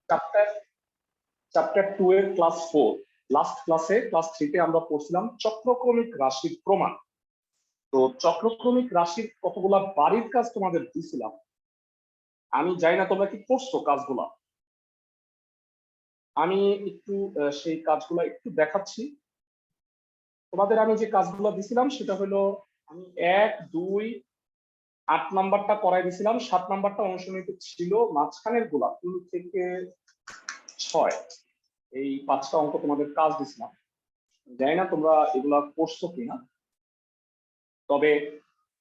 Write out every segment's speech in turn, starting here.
Chapter chapter 2 এর class 4 last ক্লাসে class 3 তে আমরা পড়ছিলাম চক্রক্রমিক রাশির প্রমাণ। তো চক্রক্রমিক রাশির কতগুলা বাড়ির কাজ তোমাদের দিছিলাম, আমি জানি না তোমরা কি করছো কাজগুলা। আমি একটু সেই কাজগুলা একটু দেখাচ্ছি তোমাদের। আমি যে কাজগুলো দিছিলাম সেটা হলো আমি 1, 2, 8 নাম্বারটা করাই দিছিলাম, 7 নাম্বারটা অনুশীলনীতে ছিল, মাঝখানের গুলা 2 থেকে 6 এই 5টা অঙ্ক তোমাদের কাজ দিছিলাম। জানি না তোমরা এগুলা করছো কিনা, তবে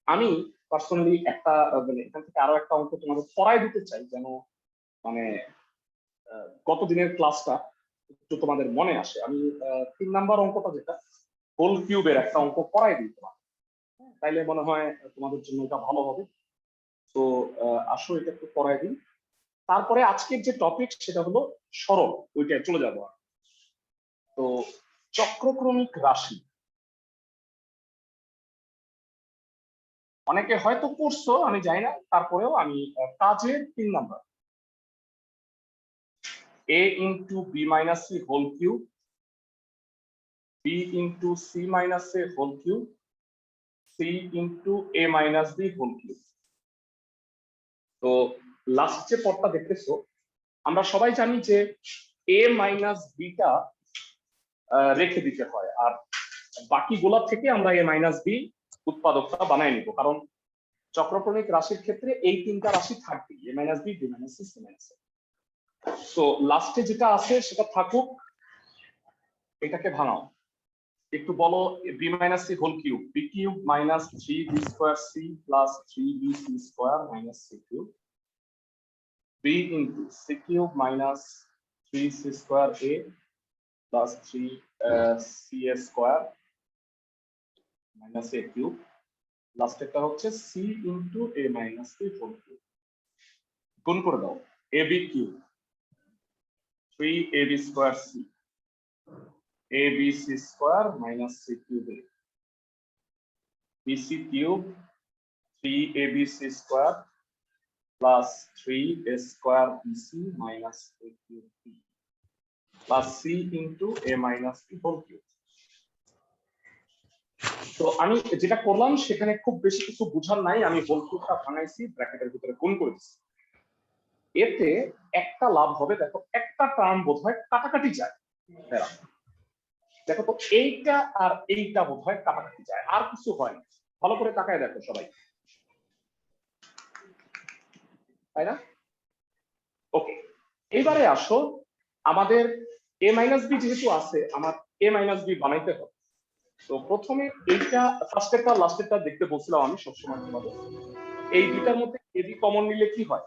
আমি পার্সোনালি একটা মানে এখান থেকে আরো একটা অঙ্ক তোমাদের করাই দিতে চাই, যেন মানে গত দিনের ক্লাসটা একটু তোমাদের মনে আসে। আমি 3 নাম্বার অঙ্কটা যেটা হোল কিউবের একটা অঙ্ক করাই দিই তোমার, তাইলে মনে হয় তোমাদের জন্য এটা ভালো হবে। তো আসো এটা একটু করাই দিই। তারপরে আজকের যে টপিক সেটা হলো সরল, ওইটায় চলে যাবো। তো চক্রক্রমিক রাশি অনেকে হয়তো পড়ছো, আমি জানি না, তারপরেও আমি কাজের 3 number a into B minus C whole cube, B into C minus A whole cube, C into A minus B whole cube. তো লাস্ট যে পদটা দেখতেছো, আমরা সবাই জানি যে এ মাইনাস বিটা রেখে দিতে হয়, আর বাকি গোলাপ থেকে আমরা এ মাইনাস বি উৎপাদকটা বানাই নিব, কারণ চক্রক্রমিক রাশির ক্ষেত্রে এই 3টা রাশি থাকবে, A minus B, B minus C, C minus. তো লাস্টে যেটা আছে সেটা থাকুক, এটাকে ভাঙাও। একটু বলো B minus C whole cube, B cube minus 3b square C plus 3bc square minus C cube, B into C cube minus 3c square a plus 3ca square minus a cube, লাস্টেরটা হচ্ছে C into A minus B whole cube. গুণ করে দাও, A B cube 3ab square C abc square minus C cube a, bc cube 3abc square plus 3a square bc minus a cube b plus c into a minus b whole cube. তো আমি যেটা করলাম সেখানে খুব বেশি কিছু বুঝার নাই, আমি হোল কিউবটা ভাঙাইছি, ব্র্যাকেটের ভিতরে গুণ করেছি। এতে একটা লাভ হবে, দেখো একটা টার্ম বোধহয় কাটাকাটি যায়। দেখো তো এইটা আর এইটা বোধহয় কাটাকাটি যায়, আর কিছু হয় না। ভালো করে তাকায় দেখো সবাই, তাই না? ওকে, এবারে আসো, আমাদের এ মাইনাস বি যেহেতু আছে, আমার এ মাইনাস বি বানাইতে হবে। তো প্রথমে এইটা ফার্স্টেরটা লাস্টেরটা দেখতে বলছিলাম আমি সবসময় তোমাদের, এই দুইটার মধ্যে এবি কমন নিলে কি হয়?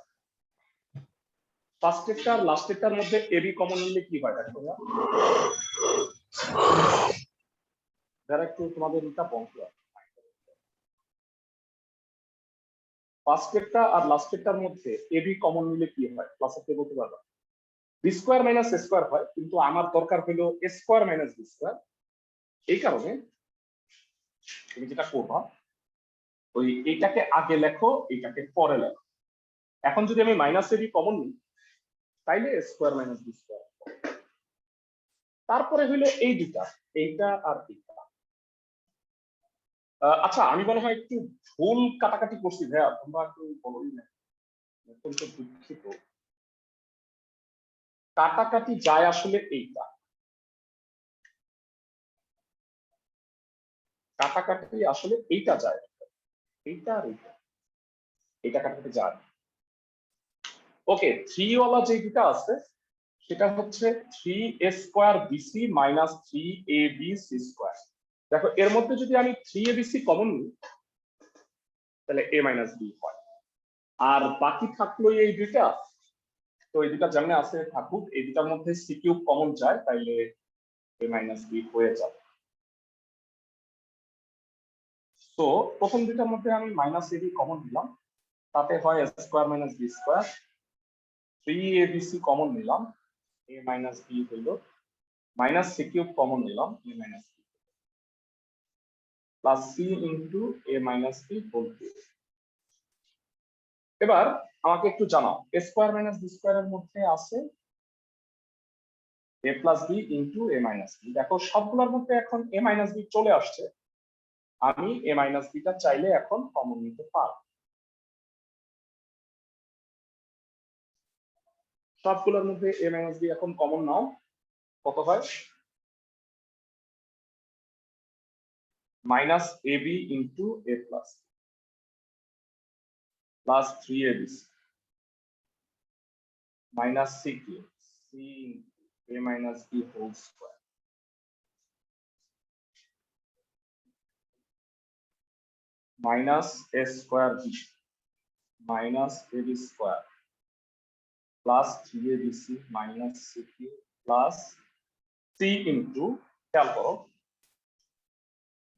ফার্স্টেরটা আর লাস্টেরটার মধ্যে এবি কমন নিলে কি হয়? দেখো যারা একটু তোমাদের এটা বন্ধ, ফার্স্টেরটা আর লাস্টেরটার মধ্যে এবি কমন নিলে কি হয়? ক্লাসে বলতে পারবা? B square minus A square হয়, কিন্তু আমার দরকার হলো এ স্কোয়ার মাইনাস বি স্কোয়ার। এই কারণে তুমি যেটা করবা, ওই এইটাকে আগে লেখো, এইটাকে পরে লেখো। এখন যদি আমি মাইনাস এবি কমন নিই, তাইলে এ স্কোয়ার মাইনাস বি স্কোয়ার। তারপরে হইলো এই দুটা, এইটা আর এইটা। আচ্ছা, আমি মনে হয় একটু ভুল কাটাকাটি করছি ভাইয়া, তোমরা একটু বলোই না, অত্যন্ত দুঃখিত। কাটাকাটি যায় আসলে এইটা, কাটাকাটি আসলে এইটা যায়, এইটা আর এইটা, এইটা কাটাকাটি যায়। ওকে, 3 ওয়ালা যে দুটা আছে সেটা হচ্ছে 3a square bc minus 3abc square. দেখো এর মধ্যে যদি আমি 3abc কমন নিই, তাহলে a মাইনাস b হয়, আর বাকি থাকলো এই দুইটা। তো এই দুটা যেমন আছে থাকুক, এই দুটার মধ্যে c কিউব কমন যায়, তাইলে a মাইনাস b হয়ে যাবে। তো প্রথম দুটার মধ্যে আমি মাইনাস ab কমন নিলাম, তাতে হয় a square minus b square. 3abc common নিলাম, a মাইনাস b হইল, মাইনাস c কিউব কমন নিলাম, a minus b plus c into a minus b whole cube. এবার আমাকে একটু জানাও, a square minus b square এর মধ্যে আছে a plus B into A minus B. দেখো সবগুলোর মধ্যে এখন এ মাইনাস বি চলে আসছে, আমি এ মাইনাস বিটা চাইলে এখন কমন নিতে পারব। সবগুলোর মধ্যে এ মাইনাস বি এখন কমন নাও, কত হয়? Minus A B into A plus plus 3ab minus C cube C A minus B whole square minus A square B minus A B square plus 3abc minus C cube plus C into, খেয়াল করো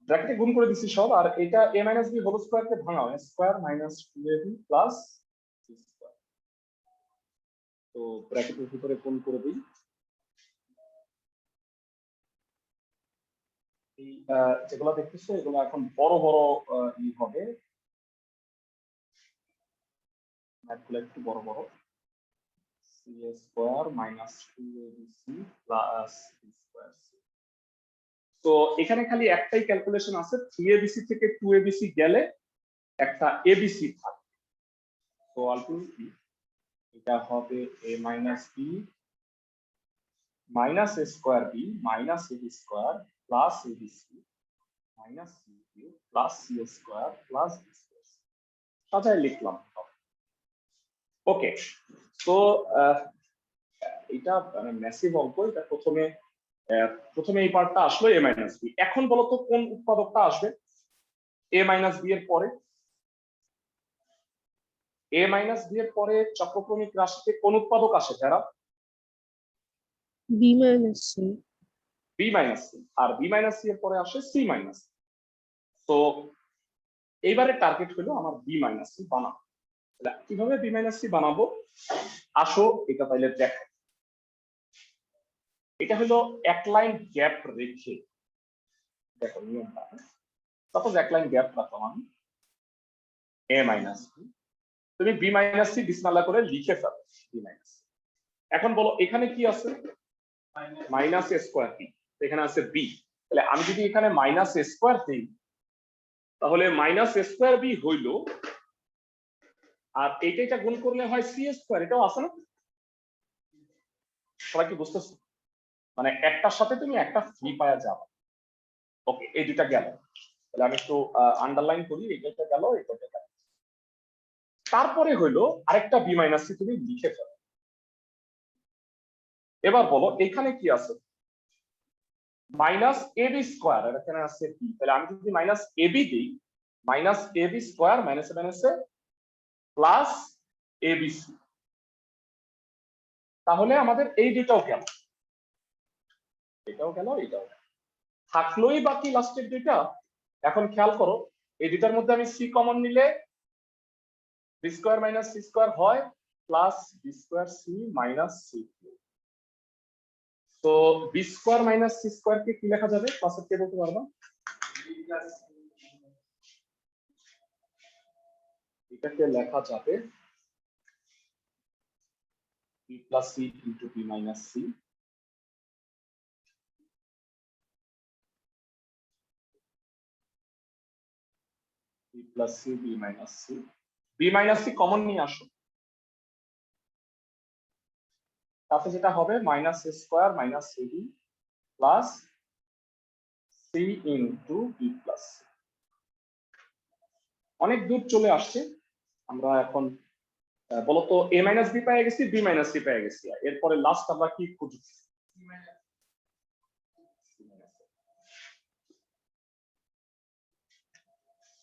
ব্র্যাকেটে গুণ করে দিচ্ছি সব, আর এটা a minus B whole square কে ভাঙাও, a square minus 2ab plus c square. তো ব্র্যাকেটের ভিতরে গুণ করে দিই, এই যেগুলো দেখতেছো এগুলো এখন বড় বড় ই হবে, ম্যাথগুলো একটু বড় বড়। c square minus 2abc plus c square. তো এখানে খালি একটাই ক্যালকুলেশন আছে, 3abc থেকে 2abc গেলে একটা abc থাকে। তো আলটিমেটলি এটা হবে a minus B minus A square B minus AB square plus ABC minus C cube plus C square plus B square. সাজায় লিখলাম। ওকে, তো এটা ম্যাসিভ অঙ্ক। এটা প্রথমে এই পার্টটা আসলো এ মাইনাস বি। এখন বলতো কোন উৎপাদকটা আসবে এ মাইনাস বি এর পরে? এ মাইনাস বি এর পরে চক্রক্রমিক রাশিতে কোন উৎপাদক আসে যারা? B minus C. B minus C, আর বি মাইনাস সি এর পরে আসে সি মাইনাস। তো এইবারে টার্গেট হলো আমার বি মাইনাস সি বানাবো। কিভাবে বি মাইনাস সি বানাবো আসো এটা তাইলে দেখ। এটা হলো এক লাইন গ্যাপ রেখে, দেখো নিয়মটা, সাপোজ এক লাইন গ্যাপ রাখলাম আমি এ মাইনাস বি, তুমি বি মাইনাস সি বিসমিল্লাহ করে লিখে ফেলো বি মাইনাস। এখন বলো এখানে কি আছে? মাইনাস এ স্কোয়ার বি, এখানে আছে বি। তাহলে আমি যদি এখানে মাইনাস এ স্কোয়ার দিই তাহলে মাইনাস এ স্কোয়ার বি হইল, আর এইটা গুণ করলে হয় সি স্কোয়ার, এটাও আছে না? সবাই কি বুঝতেছো? মানে একটার সাথে তুমি একটা ফ্রি পাওয়া যাবে। ওকে, এই দুটা গেল। তাহলে আমি একটু আন্ডারলাইন করি, এটা গেল, এটা গেল। তারপরে হইলো আরেকটা বি মাইনাস সি তুমি লিখে ফেলো। এবার বলো এখানে কি আছে? মাইনাস এ বি স্কোয়ার, আর এখানে আছে বি। তাহলে আমি যদি মাইনাস এ বি দিই, মাইনাস এ বি স্কোয়ার মাইনাসে মাইনাসে প্লাস এ বি সি, তাহলে আমাদের এই দুটাও গেল, এটাও গেল, এটাও গেল। থাকলোই বাকি লাস্টের দুইটা। এখন খেয়াল করো এই দুটার মধ্যে আমি সি কমন নিলে B square minus C square হয় plus B square C minus C cube. তো B square minus C square কে কি লেখা যাবে ক্লাসে কে বলতে পারবা? এটাকে লেখা যাবে B plus C into B minus C B plus C B minus C. B minus C common নিয়ে আসো, তাতে যেটা হবে minus A square minus A B plus C into B plus. অনেক দূর চলে আসছে আমরা এখন। বলতো এ মাইনাস বি পেয়ে গেছি, বি মাইনাস সি পেয়ে গেছি, এরপরে লাস্ট আমরা কি খুঁজব?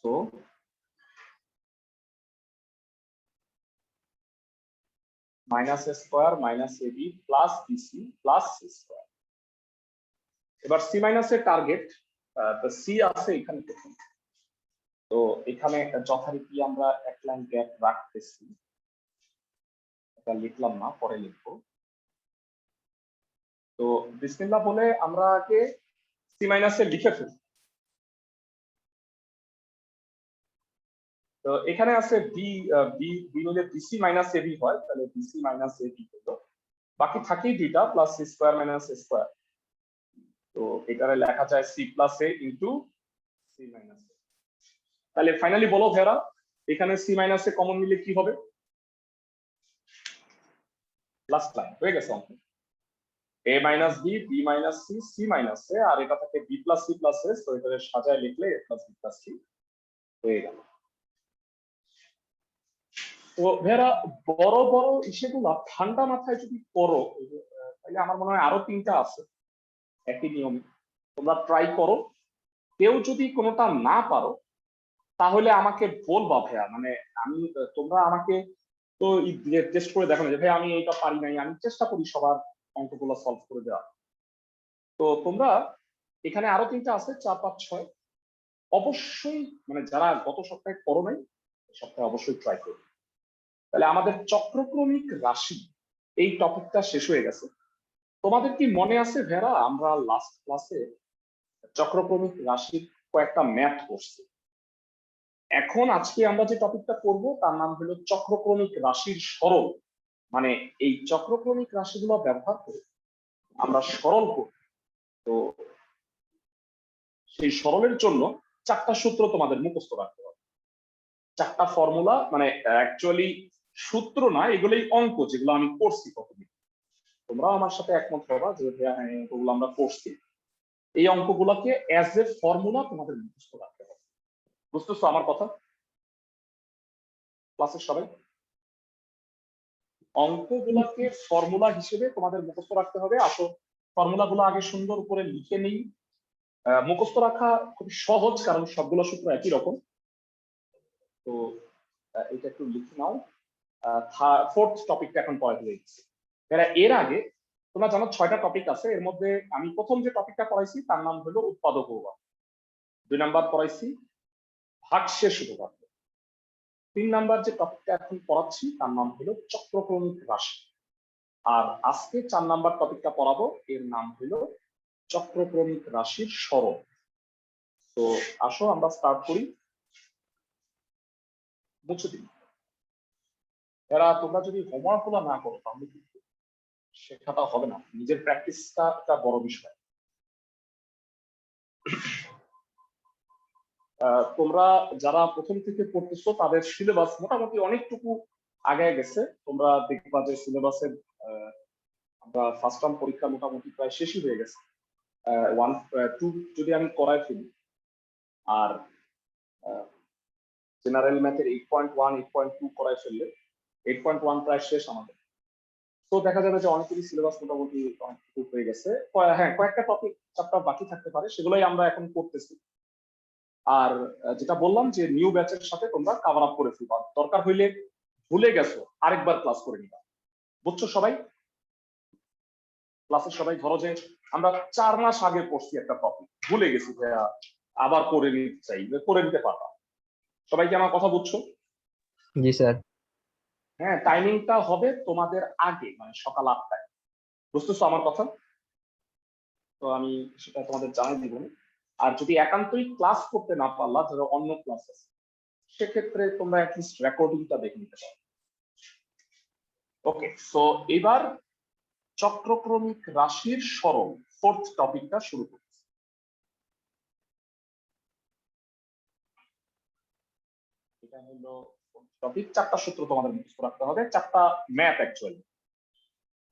তো minus A square minus A B plus BC plus C square. এবার সি মাইনাস এর টার্গেট, সি আছে এখানে প্রথম। তো এখানে যথারীতি আমরা এক লাইন গ্যাপ রাখতেছি, এটা লিখলাম না, পরে লিখবো। তো বিসমিল্লাহ বলে আমরা আগে সি মাইনাস এ লিখে ফেলি। তো এখানে আছে বি, বি বি হলে বিসি মাইনাস এবি হয়, তাহলে বিসি মাইনাস এবি হলো বাকি থাকেই দুইটা plus C square minus A square. তো এটারে লেখা যায় সি প্লাস এ ইন্টু সি মাইনাস এ। তাহলে ফাইনালি বলো ভেরা, এখানে সি মাইনাস এ কমন নিলে কি হবে? লাস্ট লাইন হয়ে গেছে অঙ্ক। a minus B, B minus C, C minus A, আর এটা থাকে B plus C plus S, তো এটা সাজায় লিখলে a plus B plus C হয়ে গেল। তো ভেরা বড় বড় ইসেগুলা ঠান্ডা মাথায় যদি করো তাহলে আমার মনে হয় আরো তিনটা আছে একই নিয়মে, তোমরা ট্রাই করো। কেউ যদি কোনোটা না পারো তাহলে আমাকে বলবা ভাইয়া, মানে আমি তোমরা আমাকে তো টেস্ট করে দেখো না যে ভাই আমি এটা পারি নাই, আমি চেষ্টা করি সবার অঙ্কগুলো সলভ করে দেওয়া। তো তোমরা এখানে আরো তিনটা আছে 4, 5, 6 অবশ্যই, মানে যারা গত সপ্তাহে করো নাই সপ্তাহে অবশ্যই ট্রাই করবে। তাহলে আমাদের চক্রক্রমিক রাশি এই টপিকটা শেষ হয়ে গেছে। তোমাদের কি মনে আছে ভেরা, আমরা লাস্ট ক্লাসে চক্রক্রমিক রাশির কয়েকটা ম্যাথ করছি। এখন আজকে আমরা যে টপিকটা করব তার নাম হলো চক্রক্রমিক রাশির সরল। মানে এই চক্রক্রমিক রাশিগুলো ব্যবহার করে আমরা সরল করব। তো সেই সরলের জন্য 4টা সূত্র তোমাদের মুখস্থ রাখতে হবে, 4টা ফর্মুলা, মানে অ্যাকচুয়ালি সূত্র না, এগুলোই অঙ্ক যেগুলো আমি করছি কতদিন। তোমরা আমার সাথে একমত হবা যে এগুলো আমরা করছি। এই অঙ্কগুলোকে অ্যাজ এ ফর্মুলা তোমাদের মুখস্থ রাখতে হবে। বুঝতেছো আমার কথা? ক্লাসের সবাই অঙ্কগুলোকে ফর্মুলা হিসেবে তোমাদের মুখস্থ রাখতে হবে। আসো ফর্মুলাগুলো আগে সুন্দর করে লিখে নিই। মুখস্থ রাখা খুব সহজ, কারণ সবগুলো সূত্র একই রকম। তো এটা একটু লিখে নাও। ফোর্থ টপিকটা এখন পড়া হয়ে গেছে। এর আগে তোমরা জানো 6টা টপিক আছে, এর মধ্যে আমি প্রথম যে টপিকটা পড়াইছি তার নাম হলো উৎপাদক উপপাদ্য। 2 নাম্বার পড়াইছি ভাগশেষ উপপাদ্য। 3 নাম্বার যে টপিকটা এখন পড়াচ্ছি তার নাম হলো চক্রক্রমিক রাশি। আর আজকে 4 নাম্বার টপিকটা পড়াবো, এর নাম হলো চক্রক্রমিক রাশির সরল। তো আসো আমরা স্টার্ট করি। মুছে দিন এরা, তোমরা যদি হোমওয়ার্ক গুলো না করো তাহলে কিন্তু শেখাটা হবে না। নিজের প্র্যাকটিসটা একটা বড় বিষয়। তোমরা যারা প্রথম থেকে পড়তেছো তাদের সিলেবাস মোটামুটি অনেকটুকু আগায় গেছে। তোমরা দেখবা যে সিলেবাসের আমরা ফার্স্ট টার্ম পরীক্ষা মোটামুটি প্রায় শেষই হয়ে গেছে। 1, 2 যদি আমি করাই ফেলি, আর জেনারেল ম্যাথের 8.1, 8.2 করাই ফেললে 8.1 প্রায় শেষ আমাদের। তো দেখা যাবে যে অনেকেরই সিলেবাস মোটামুটি অনেকটুকু হয়ে গেছে। হ্যাঁ, কয়েকটা টপিক চ্যাপ্টার বাকি থাকতে পারে, সেগুলোই আমরা এখন করতেছি। আর যেটা বললাম যে নিউ ব্যাচের সাথে তোমরা কভার আপ করে ফেলবা, দরকার হইলে ভুলে গেছো আরেকবার ক্লাস করে নিবা। বুঝছো সবাই? ক্লাসের সবাই ধরো যে আমরা 4 মাস আগে পড়ছি একটা টপিক, ভুলে গেছি ভাইয়া, আবার করে নিতে চাই, করে নিতে পারবা। সবাই কি আমার কথা বুঝছো? জি স্যার। হ্যাঁ, টাইমিংটা হবে তোমাদের আগে, মানে সকাল 8টায়। বুঝতেছো আমার কথা? তো আমি সেটা তোমাদের জানাই দিব। আর যদি একান্তই ক্লাস করতে না পারলা, ধরো অন্য ক্লাস আছে, সেক্ষেত্রে তোমরা অ্যাটলিস্ট রেকর্ডিংটা দেখে নিতে পারো। ওকে, সো এবার চক্রক্রমিক রাশির সরল ফোর্থ টপিকটা শুরু করছি। এটা হলো টপিক, 4টা সূত্র তোমাদের মুখস্থ রাখতে হবে, 4টা ম্যাথ অ্যাকচুয়ালি।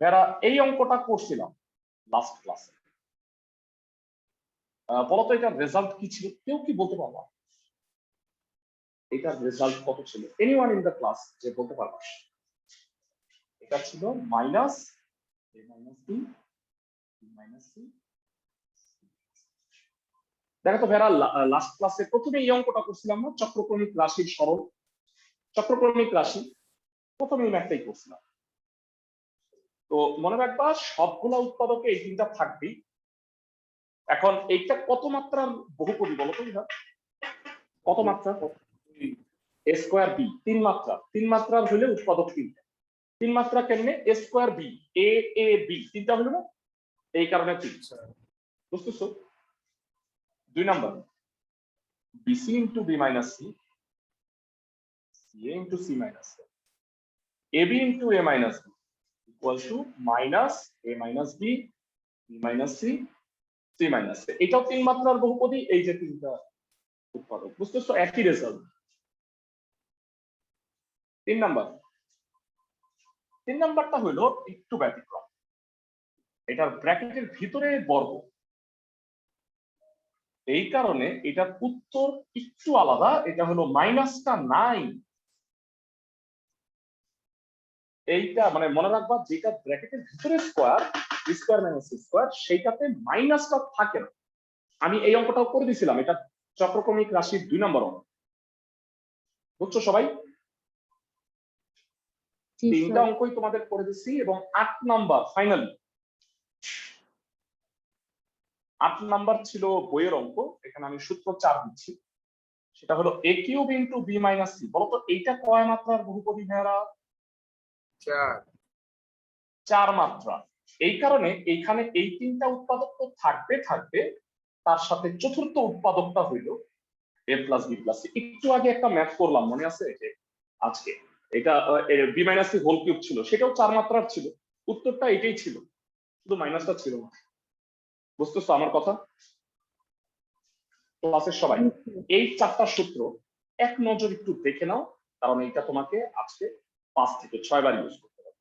যারা এই অঙ্কটা করছিলাম লাস্ট ক্লাসে, বলতো এটার রেজাল্ট কি ছিল? কেউ কি বলতে পারবা এটার রেজাল্ট কত ছিল? এনিওয়ান ইন দ্য ক্লাস যে বলতে পারবা? এটা ছিল minus a minus b, b minus c। দেখো তো ভেরা, লাস্ট ক্লাসে প্রথমে এই অঙ্কটা করছিলাম না, চক্রক্রমিক রাশির সরল। চক্রক্রমিক রাশি প্রথমে এই ম্যাথটাই করছিলাম। তো মনে রাখবা সবগুলা উৎপাদকে এই 3টা থাকবেই। এখন এইটা কত মাত্রার বহুপদী বলো তো? কত মাত্রা? a স্কয়ার b, 3 মাত্রা। 3 মাত্রার হলে উৎপাদক 3টা। 3 মাত্রা কেমনে? a square b, a a b 3টা হলো না, এই কারণে 3। বুঝতেছো? 2 number bc into b minus c, ca into c minus c, ab into a minus b, equal to minus a minus b b minus c c minus a। এটাও 3 মাত্রার বহুপদী, এই যে তিনটা উৎপাদক, বুঝতেছো? একই রেজাল্ট। 3 নাম্বারটা হলো একটু ব্যতিক্রম, এটার ব্র্যাকেটের ভিতরে বর্গ, এই কারণে এটার উত্তর একটু আলাদা। এটা হলো মাইনাসটা 9। এইটা মানে মনে রাখবা, যেটা ব্র্যাকেটের ভিতরে স্কয়ার, স্কয়ার মাইনাস স্কয়ার, সেইটাতে মাইনাসটা থাকে না। আমি এই অঙ্কটাও করে দিয়েছিলাম, এটা চক্রক্রমিক রাশির 2 নম্বর অঙ্ক, বুঝছো সবাই? 3টা অঙ্কই তোমাদের করে দিচ্ছি। এবং 8 নাম্বার ফাইনালি 8 নাম্বার ছিল বইয়ের অঙ্ক, এখানে আমি সূত্র 4 দিচ্ছি। সেটা হলো a cube into b minus c। বলতো এইটা কয় মাত্রার বহুপদী ভাইরা? 4 মাত্রা। এই কারণে এইখানে এই 3টা উৎপাদক তো থাকবে, তার সাথে চতুর্থ উৎপাদকটা হইল a plus b plus c। একটু আগে একটা ম্যাথ করলাম, মনে আছে? যে আজকে এটা b minus c whole cube ছিল, সেটাও 4 মাত্রার ছিল, উত্তরটা এটাই ছিল, শুধু মাইনাসটা ছিল না। বুঝতেছো আমার কথা? ক্লাসের সবাই এই 4টা সূত্র এক নজর একটু দেখে নাও, কারণ এটা তোমাকে আজকে 5 থেকে 6 বার ইউজ করতে হবে।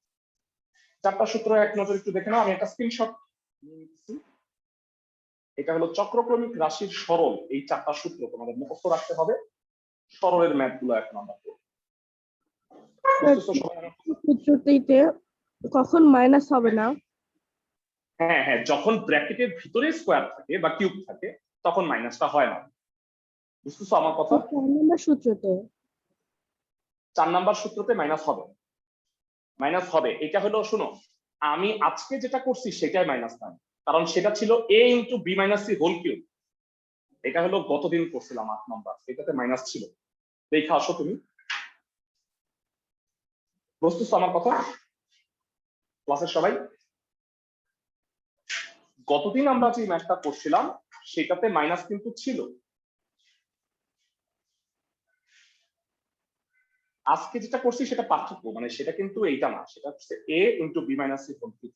4টা সূত্র এক নজর একটু দেখে নাও। আমি একটা স্ক্রিনশট নিয়ে নিচ্ছি। এটা হলো চক্রক্রমিক রাশির সরল, এই 4টা সূত্র তোমাদের মুখস্থ রাখতে হবে। সরলের ম্যাথ গুলো এখন আমরা করব। সূত্রটিতে কখন মাইনাস হবে না? হ্যাঁ হ্যাঁ, যখন ব্র্যাকেটের ভিতরে স্কয়ার থাকে বা কিউব থাকে তখন মাইনাসটা হয় না। বুঝতেছো আমার কথা? 4 নম্বর সূত্রতে 4 নাম্বার সূত্রতে মাইনাস হবে। এটা হলো, শোনো, আমি আজকে যেটা করছি সেটাই মাইনাস না, কারণ সেটা ছিল a into B minus C whole cube. এটা হলো গতদিন করছিলাম 8 নাম্বার, এটাতে মাইনাস ছিল। দেখে আসো তুমি, বুঝতেছো আমার কথা? ক্লাসের সবাই গতদিন আমরা যে ম্যাথটা করছিলাম সেটাতে মাইনাস কিন্তু ছিল। আজকে যেটা করছি সেটা পার্থক্য, মানে সেটা কিন্তু এইটা না, সেটা হচ্ছে a into B minus C whole cube.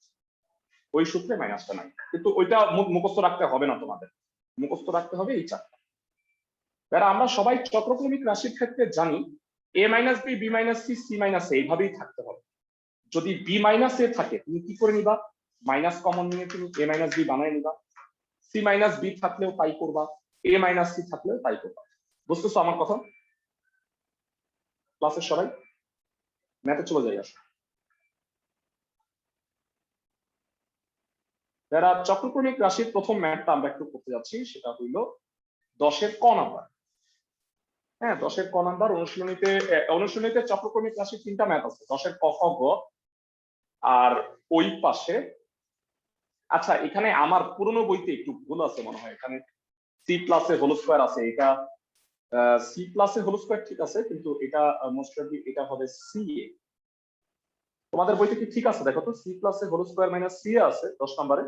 ওই সূত্রে মাইনাসটা নাই, কিন্তু ওইটা মুখস্থ রাখতে হবে না তোমাদের, মুখস্থ রাখতে হবে এই 4টা। এবার আমরা সবাই চক্রক্রমিক রাশির ক্ষেত্রে জানি a minus B B minus C C minus A, এইভাবেই থাকতে হবে। যদি বি মাইনাস এ থাকে তুমি কি করে নিবা? মাইনাস কমন নিয়ে তুমি a মাইনাস বি বানায় নিবা। সি মাইনাস বি থাকলেও তাই করবা, a মাইনাস সি থাকলেও তাই করবা। বুঝতেছো আমার কথা? ক্লাসের সবাই ম্যাথে চলে যাই আসো। যারা চক্রক্রমিক রাশির প্রথম ম্যাথটা আমরা একটু করতে যাচ্ছি, সেটা হইল 10-এর ক নাম্বার। হ্যাঁ, 10-এর ক নাম্বার অনুশীলনীতে চক্রক্রমিক রাশির 3টা ম্যাথ আছে, 10-এর ক খ গ। আর ওই পাশে, আচ্ছা এখানে আমার পুরনো বইতে একটু ভুল আছে মনে হয়, এখানে সি প্লাসে হোল স্কয়ার আছে। এটা সি প্লাসে হোল স্কয়ার ঠিক আছে, কিন্তু এটা মোস্ট প্রবাবলি এটা হবে সি এ। তোমাদের বইতে কি ঠিক আছে? দেখো তো, সি প্লাসে হোল স্কয়ার মাইনাস সি আছে 10 নম্বরে,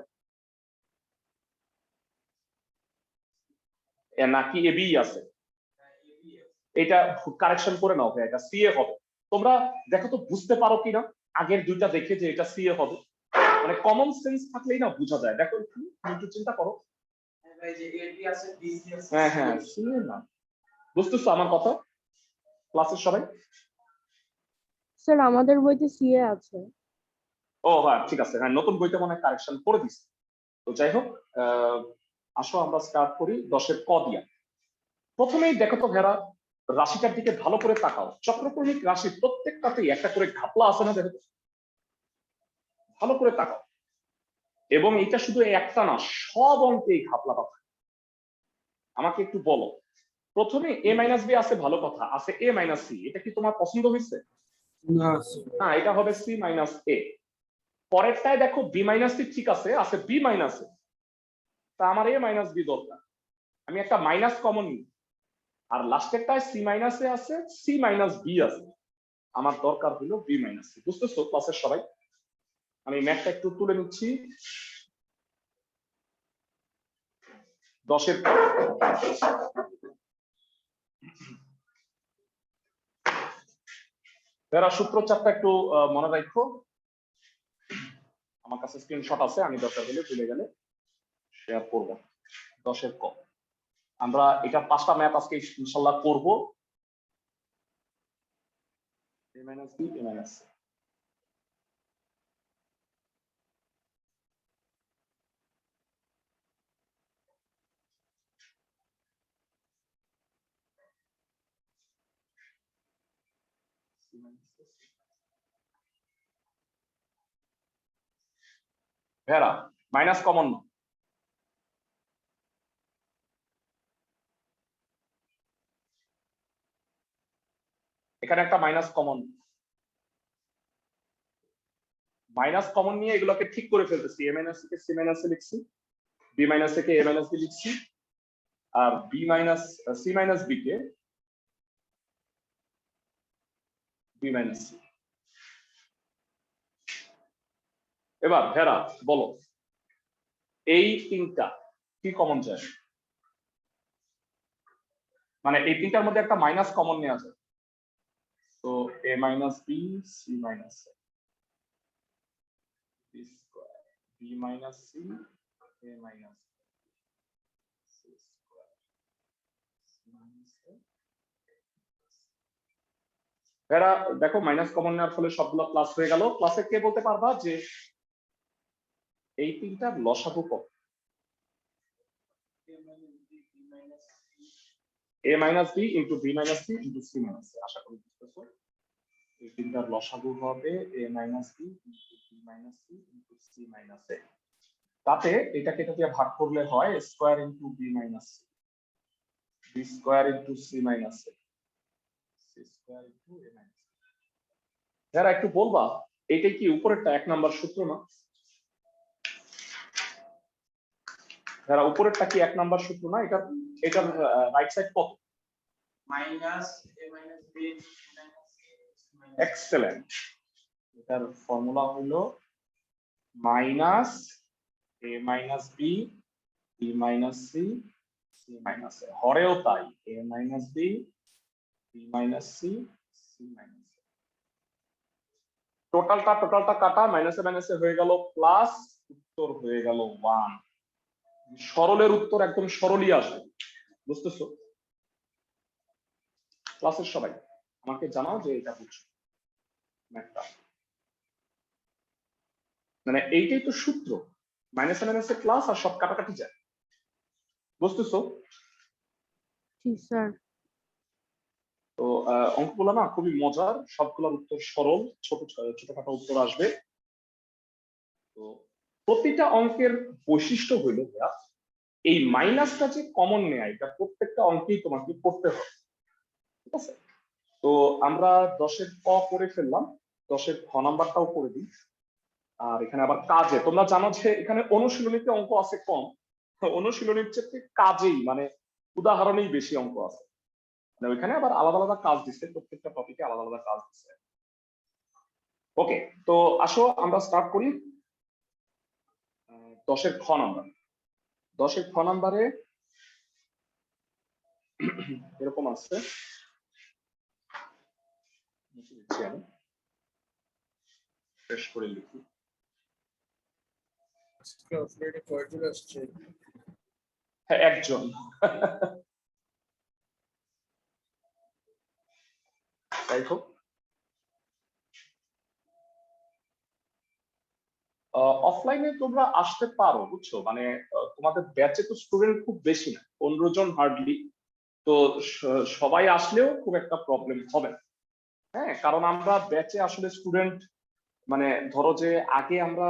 নাকি এ বি আছে? এটা কারেকশন করে নাও ভাই, এটা সি এ হবে। তোমরা দেখো তো বুঝতে পারো কিনা আগের দুইটা দেখে যে এটা সি এ হবে। মানে কমন সেন্স থাকলেই না বোঝা যায়। দেখো একটু চিন্তা করো। হ্যাঁ হ্যাঁ, সি এ না। বুঝতেছো আমার কথা ক্লাসের সবাই? স্যার আমাদের বইতে সিএ আছে। ও হ্যাঁ ঠিক আছে, হ্যাঁ নতুন বইতে মনে হয় কারেকশন করে দিচ্ছে। তো যাই হোক, আসো আমরা স্টার্ট করি 10-এর ক দিয়া। প্রথমেই দেখো তো ভেড়া, রাশিটার দিকে ভালো করে তাকাও। চক্রক্রমিক রাশির প্রত্যেকটাতেই একটা করে ঘাপলা আছে না? দেখো ভালো করে তাকাও। এবং এটা শুধু একটা না, সব অঙ্কে এই ঘাপলাটা থাকে। আমাকে একটু বলো, প্রথমে এ মাইনাস বি আছে, ভালো কথা, আছে এ মাইনাস সি, এটা কি তোমার পছন্দ হয়েছে? না, এটা হবে সি মাইনাস এ। পরেরটায় দেখো বি মাইনাস সি ঠিক আছে, আছে বি মাইনাস এ, তা আমার এ মাইনাস বি দরকার, আমি একটা মাইনাস কমন নিই। আর লাস্টেরটায় সি মাইনাস এ আছে, সি মাইনাস বি আছে, আমার দরকার হলো বি মাইনাস সি। বুঝতেছো ক্লাসের সবাই? আমি ম্যাথটা একটু তুলে নিচ্ছি। 10-এর যারা সূত্র চারটা একটু মনে রাখো। আমার কাছে স্ক্রিনশট আছে, আমি দরকার হলে ভুলে গেলে শেয়ার করব। 10 এর ক আমরা এটা 5টা ম্যাথ আজকে ইনশাআল্লাহ করব। a minus b a minus c ভেরা মাইনাস কমন না, এখানে একটা মাইনাস কমন, মাইনাস কমন নিয়ে এগুলোকে ঠিক করে ফেলতেছি। a মাইনাস কে c মাইনাস এ লিখছি, b মাইনাস কে a মাইনাস b লিখছি, আর b minus c minus b কে b মাইনাস c। এবার ভেরা বলো এই তিনটা কি কমন যায়, মানে এই তিনটার মধ্যে একটা মাইনাস কমন নেওয়া যায়। তো a minus b c minus a, b square b minus c a minus c square c minus a। এরা দেখো মাইনাস কমন নেওয়ার ফলে সবগুলো প্লাস হয়ে গেল। প্লাসে কে বলতে পারবা যে এই তিনটার লসাগু কত? a minus b into b minus c into c minus a। আশা করি বুঝতেছো। এই তিনটার লসাগু হবে a minus b into b minus c into c minus a। তাতে এটাকে এটা দিয়ে ভাগ করলে হয় square into b minus c, b square into c minus a, c square into a minus c। যারা একটু বলবা এটা কি উপরেরটা 1 নাম্বার সূত্র না? যারা উপরেরটা কি 1 নাম্বার সূত্র না? এটার রাইট সাইড কত? Minus a minus b excellent. এটার ফর্মুলা হলো minus a minus b b minus c c minus a। হরেও তাই a minus b b minus c c minus a। টোটালটা কাটা, মাইনাসে মাইনাসে হয়ে গেল প্লাস, উত্তর হয়ে গেল 1। সরলের উত্তর একদম সরলই আসবে, বুঝতেছো? ক্লাসের সবাই আমাকে জানাও যে এটা বুঝছো ম্যাথটা, মানে এইটাই তো সূত্র, মাইনাসে মাইনাসে প্লাস আর সব কাটাকাটি যায়, বুঝতেছো? জি স্যার। তো অঙ্কগুলো না খুবই মজার, সবগুলোর উত্তর সরল, ছোটখাটো উত্তর আসবে। তো প্রতিটা অঙ্কের বৈশিষ্ট্য হইল ভাইয়া এই মাইনাসটা যে কমন নেয়, এটা প্রত্যেকটা অঙ্কেই তোমাকে করতে হবে, ঠিক আছে? তো আমরা 10 এর ক করে ফেললাম, 10 এর খ নাম্বারটাও করে দিই। আর এখানে আবার কাজে তোমরা জানো যে এখানে অনুশীলনীতে অঙ্ক আছে কম, অনুশীলনীর চেয়ে কাজেই মানে উদাহরণেই বেশি অঙ্ক আছে। মানে ওইখানে আবার আলাদা আলাদা কাজ দিচ্ছে, প্রত্যেকটা টপিকে আলাদা আলাদা কাজ দিচ্ছে। ওকে, তো আসো আমরা স্টার্ট করি 10 এর খ নাম্বার। 10 এর খ নাম্বারে এরকম আছে, আমি ফ্রেশ করে লিখি। হ্যাঁ, একজন। যাই হোক, অফলাইনে তোমরা আসতে পারো, বুঝছো? মানে তোমাদের ব্যাচে তো স্টুডেন্ট খুব বেশি না, 15 জন হার্ডলি। তো সবাই আসলেও খুব একটা প্রবলেম হবে না। হ্যাঁ, কারণ আমরা ব্যাচে আসলে স্টুডেন্ট, মানে ধরো যে আগে আমরা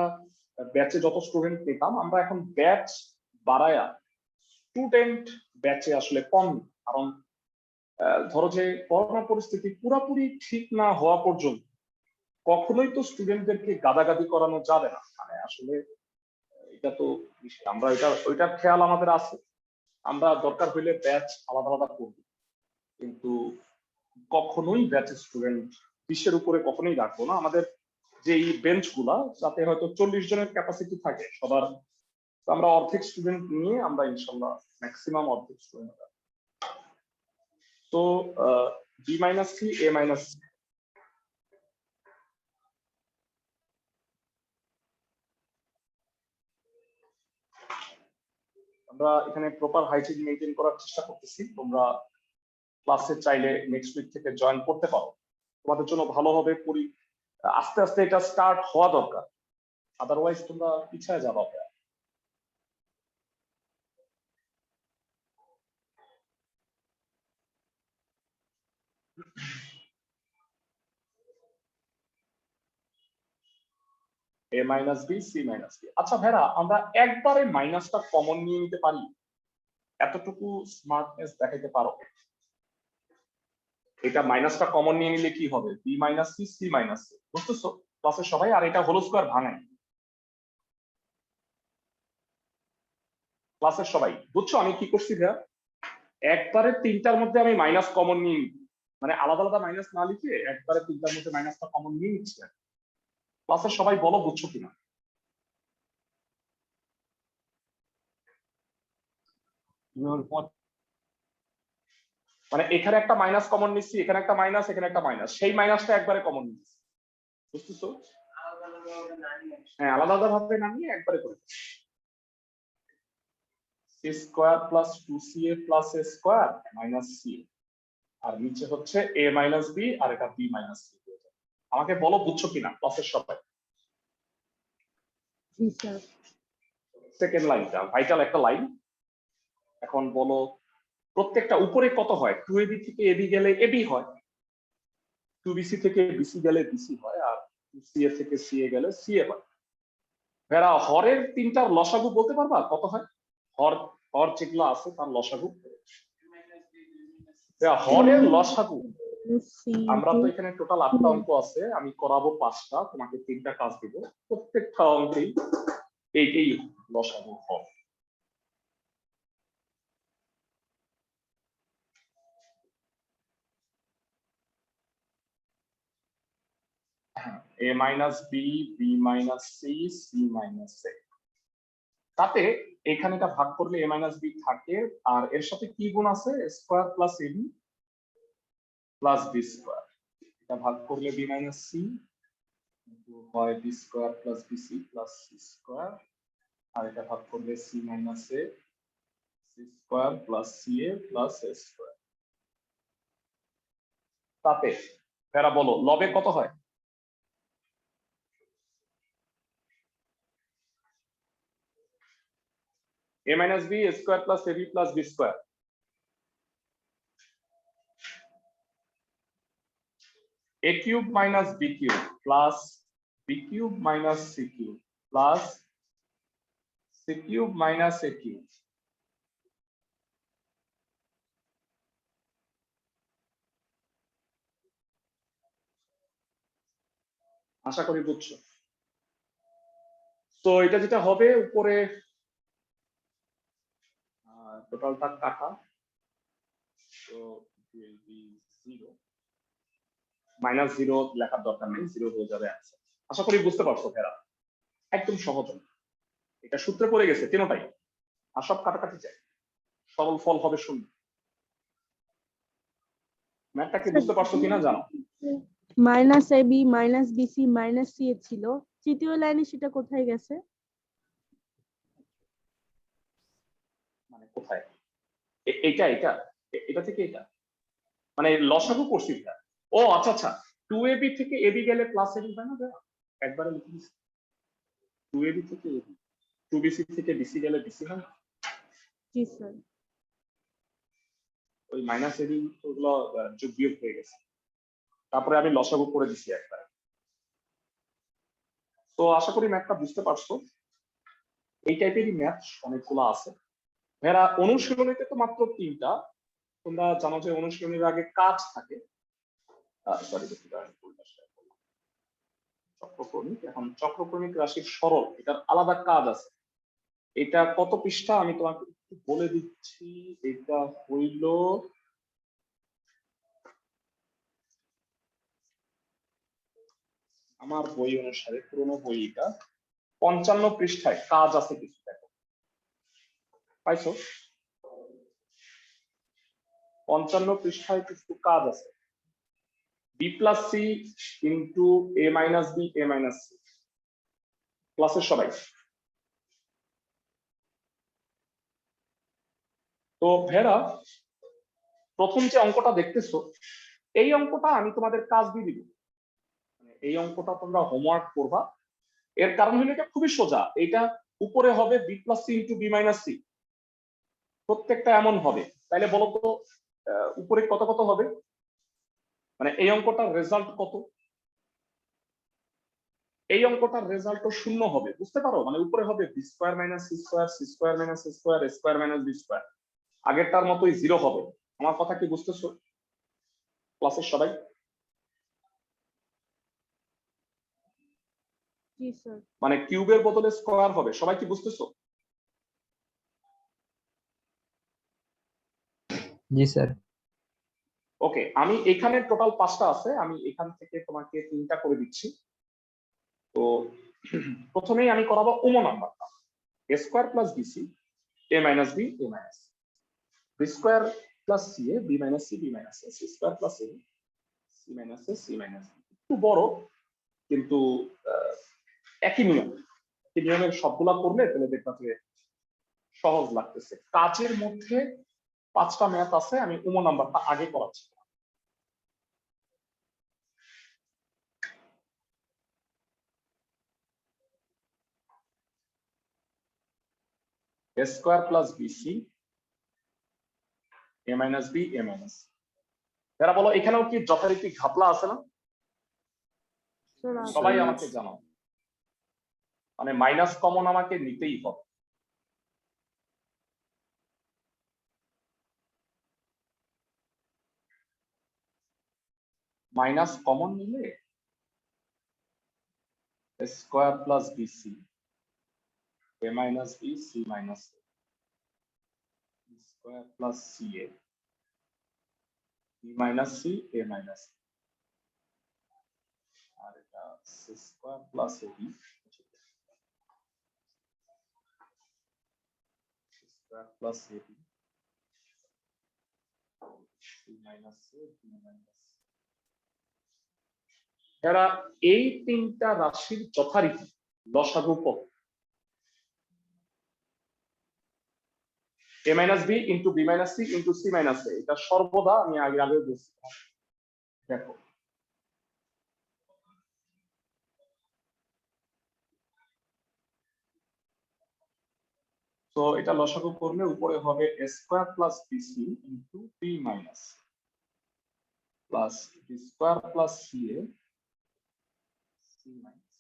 ব্যাচে যত স্টুডেন্ট পেতাম, আমরা এখন ব্যাচ বাড়ায়া স্টুডেন্ট ব্যাচে আসলে কম। কারণ ধরো যে করোনা পরিস্থিতি পুরোপুরি ঠিক না হওয়া পর্যন্ত কখনোই তো স্টুডেন্টদেরকে গাদাগাদি করানো যাবে না। মানে আসলে এটা তো আমরা ওইটার খেয়াল আমাদের আছে। আমরা দরকার হইলে ব্যাচ আলাদা আলাদা করব, কিন্তু কখনোই ব্যাচের স্টুডেন্ট 20-এর উপরে কখনোই রাখবো না। আমাদের যে এই বেঞ্চ গুলা, যাতে হয়তো 40 জনের ক্যাপাসিটি থাকে সবার, তো আমরা অর্ধেক স্টুডেন্ট নিয়ে আমরা ইনশাল্লাহ ম্যাক্সিমাম অর্ধেক স্টুডেন্ট। তো B minus C A minus, আমরা এখানে প্রপার হাইজিন মেনটেন করার চেষ্টা করতেছি। তোমরা ক্লাসে চাইলে নেক্সট উইক থেকে জয়েন করতে পারো, তোমাদের জন্য ভালো হবে। আস্তে আস্তে এটা স্টার্ট হওয়া দরকার, আদারওয়াইজ তোমরা পিছায় যাবে। a minus B C minus B. আচ্ছা ভেরা, আমরা একবারে মাইনাসটা কমন নিয়ে নিতে পারি? এতটুকু স্মার্টনেস দেখাইতে পারো? এটা মাইনাসটা কমন নিয়ে নিলে কি হবে? B minus C C minus C, বুঝতেছো ক্লাসের সবাই? আর এটা হোল স্কয়ার ভাঙাই ক্লাসের সবাই, বুঝছো আমি কি করছি ভাইয়া? একবারে তিনটার মধ্যে আমি মাইনাস কমন নিয়ে নিই, মানে আলাদা আলাদা মাইনাস না লিখে একবারে তিনটার মধ্যে মাইনাসটা কমন নিয়ে নিচ্ছি। ক্লাসের সবাই বলো বুঝছো কিনা? মানে এখানে একটা মাইনাস কমন নিচ্ছি, এখানে একটা মাইনাস, এখানে একটা মাইনাস, সেই মাইনাসটা একবারে কমন নিচ্ছি, বুঝতেছো? হ্যাঁ, আলাদা আলাদা ভাবে নামিয়ে একবারে করে C square plus 2ca plus a square minus C, আর নিচে হচ্ছে a মাইনাস বি আর এটা b মাইনাস সি। আমাকে বলো বুঝছো কিনা ক্লাসের সবাই? জি স্যার। সেকেন্ড লাইনটা ভাইটাল একটা লাইন। এখন বলো প্রত্যেকটা উপরে কত হয়? 2ab থেকে ab গেলে ab হয়, 2bc থেকে bc গেলে bc হয়, আর 2ca থেকে ca গেলে ca হয়। ভেরা, হরের তিনটার লসাগু বলতে পারবা কত হয়? হর হর যেগুলো আছে তার লসাগু। হরের লসাগু, আমরা তো এখানে টোটাল 8টা অঙ্ক আছে, আমি করাবো 5টা, তোমাকে 3টা কাজ দিব, প্রত্যেকটা অঙ্কেই এই লসাগু হর। a minus B B minus C C minus A, তাতে এখানে এটা ভাগ করলে a মাইনাস বি থাকে, আর এর সাথে কি গুণ আছে? Square plus ab plus B square. এটা ভাগ করলে বি মাইনাস সি হয় B square plus BC plus C square, আর এটা ভাগ করলে C minus A C square plus C A plus A square. তাতে ফেরা বলো লবে কত হয়? a minus B square plus ab plus B square. a cube minus B cube plus B cube minus C cube plus C cube minus A cube. আশা করি বুঝছো। তো এটা যেটা হবে উপরে টোটালটা কাটা, তো will be 0, মাইনাস 0 লেখার দরকার নেই, 0 হয়ে যাবে অ্যান্সার। আশা করি বুঝতে পারছো ফেরা, একদম সহজ। এটা সূত্রে পড়ে গেছে তিনটাই, আর সব কাটাকাটি চাই, সরল ফল হবে শূন্য। ম্যাথটা কি বুঝতে পারছো কিনা জানো? Minus ab minus BC minus C A ছিল, তৃতীয় লাইনে সেটা কোথায় গেছে? মানে কোথায়? এটা এটা এটা থেকে এটা, মানে লসাগু করছি এটা। ও আচ্ছা আচ্ছা, 2ab থেকে ab গেলে প্লাস ab হয় না? একবারে লিখে দিচ্ছি 2ab থেকে ab, 2bc থেকে bc গেলে bc হয় না? জি স্যার। ওই মাইনাস ab ওগুলো যোগ বিয়োগ হয়ে গেছে, তারপরে আমি লসাগু করে দিছি একবারে। তো আশা করি ম্যাথটা বুঝতে পারছো। এই টাইপেরই ম্যাথ অনেকগুলো আছে। এরা অনুশীলনীতে তো মাত্র 3টা, তোমরা জানো যে অনুশীলনীর আগে কাজ থাকে। সরি চক্রক্রমিক, এখন চক্রক্রমিক রাশির সরল, এটার আলাদা কাজ আছে। এটা কত পৃষ্ঠা আমি তোমাকে একটু বলে দিচ্ছি। এটা হইল আমার বই অনুসারে, পুরোনো বই এটা, 55 পৃষ্ঠায় কাজ আছে কিছু, দেখো পাইছো? 55 পৃষ্ঠায় কিছু কাজ আছে। B plus C into A minus B A minus C. ক্লাসের সবাই তো ভেরা প্রথম যে অঙ্কটা দেখতেছো এই অঙ্কটা আমি তোমাদের কাজ দিয়ে দিব, এই অঙ্কটা তোমরা হোমওয়ার্ক করবা। এর কারণ হলো এটা খুবই সোজা, এটা উপরে হবে B plus C into B minus C, প্রত্যেকটা এমন হবে। তাইলে বলো তো উপরে কত কত হবে, মানে এই অঙ্কটার রেজাল্ট কত? এই অঙ্কটার রেজাল্ট শূন্য হবে, বুঝতে পারো? মানে উপরে হবে B square minus C square, C square minus C square, A square minus B square, আগেরটার মতোই জিরো হবে। আমার কথা কি বুঝতেছো ক্লাসের সবাই? জি স্যার। মানে কিউবের বদলে স্কোয়ার হবে, সবাই কি বুঝতেছো? জি স্যার। ওকে, আমি এখানে টোটাল 5টা আছে, আমি এখান থেকে তোমাকে 3টা করে দিচ্ছি। তো প্রথমেই আমি করাবো ওমো নাম্বারটা, A square plus BC A minus B A minus B square plus C A B minus C B minus A C square plus A C minus A C minus একটু বড়, কিন্তু একই নিয়ম, এই নিয়মের সবগুলা করলে তাহলে দেখবা যে সহজ লাগতেছে। কাজের মধ্যে 5টা ম্যাথ আছে, আমি ওমো নাম্বারটা আগে করাচ্ছি। এ square plus BC A minus B A minus. এরা বলো এখানেও কি যথারীতি ঘাপলা আছে না? স্যার আছে। সবাই আমাকে জানাও, মানে মাইনাস কমন আমাকে নিতেই হবে। মাইনাস কমন নিলে square plus BC A minus B C minus square plus C A B minus C A minus, আর এটা C square plus A B square plus A B C minus C B minus. এরা এই 3টা রাশির যথারীতি লসাগু কত? a minus B into B minus C into C minus A, এটা সর্বদা আমি আগে আগে বলছি। দেখো তো এটা লসাগু করলে উপরে হবে a square plus BC into B minus plus B square plus C A C minus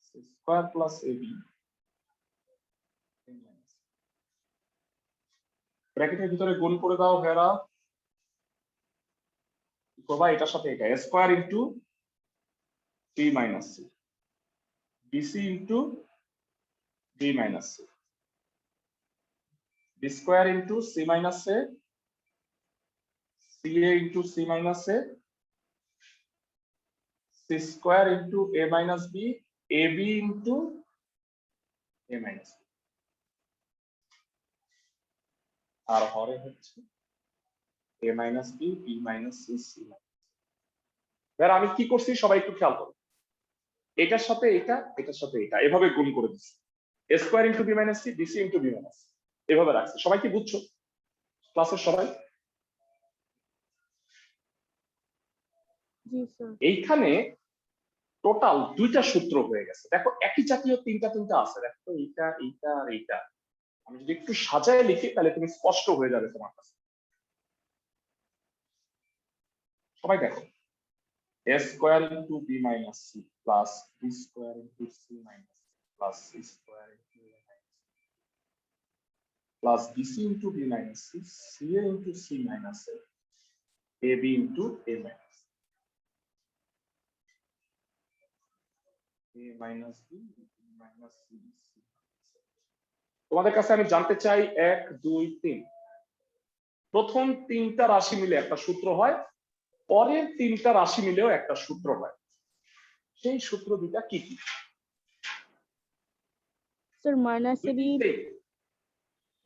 C square plus A B ব্র্যাকেটের ভিতরে গুণ করে দাও ভেরা, করবা এটার সাথে এটা square into B minus C BC into B minus C B square into C minus A C A into C minus A C square into A minus B A B into A minus, আর হরে হচ্ছে A minus B B minus C C minus. এবার আমি কি করছি সবাই একটু খেয়াল করো, এটার সাথে এটা এটার সাথে এটা এভাবে গুণ করে দিচ্ছি, A square into B minus C BC into B minus এভাবে রাখছি। সবাই কি বুঝছো ক্লাসের সবাই? জি স্যার। এইখানে টোটাল 2টা সূত্র হয়ে গেছে। দেখো একই জাতীয় 3টা আছে, দেখো এইটা এইটা আর এইটা। আমি যদি একটু সাজায় লিখি তাহলে তুমি স্পষ্ট হয়ে যাবে তোমার কাছে। সবাই দেখো a square into B minus C plus B square into C minus plus C square into A minus plus BC into B minus C C A into C minus A B into A minus A minus B minus C. তোমাদের কাছে আমি জানতে চাই 1 2 3 প্রথম 3টা রাশি মিলে একটা সূত্র হয়, পরের 3টা রাশি মিলেও একটা সূত্র হয়, সেই সূত্র দুটা কি কি? Sir minus A B